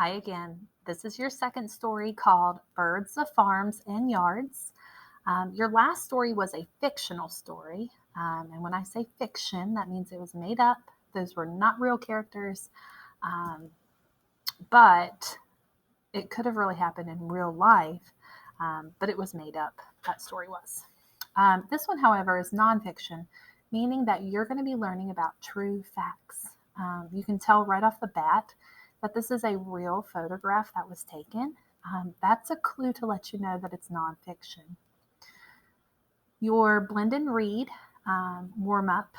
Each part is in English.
Hi again. This is your second story called Birds of Farms and Yards. Your last story was a fictional story. And when I say fiction, that means it was made up. Those were not real characters, um, but it could have really happened in real life, but it was made up. That story was. This one, however, is nonfiction, meaning that you're going to be learning about true facts. You can tell right off the bat that this is a real photograph that was taken. That's a clue to let you know that it's nonfiction. Your blend and read warm up,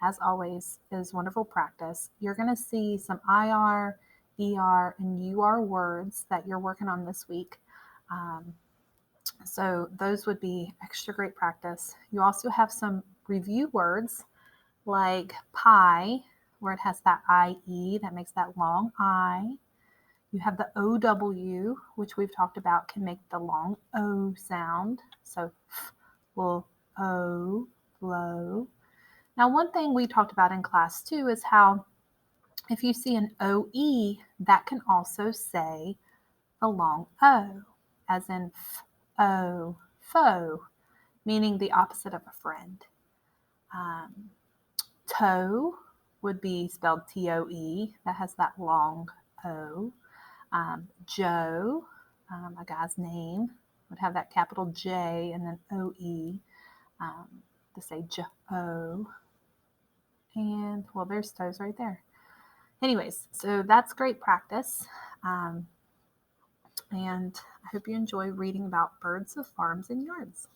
as always, is wonderful practice. You're going to see some IR, ER, and UR words that you're working on this week. So those would be extra great practice. You also have some review words like pie, where it has that IE that makes that long I. You have the OW, which we've talked about can make the long O sound. So will O, flow. Now, one thing we talked about in class too is how if you see an OE, that can also say the long O, as in O, foe, meaning the opposite of a friend. Toe would be spelled TOE, that has that long O. Joe, a guy's name, would have that capital J and then OE to say Joe. And well, there's toes right there. Anyways, so that's great practice. And I hope you enjoy reading about birds of farms and yards.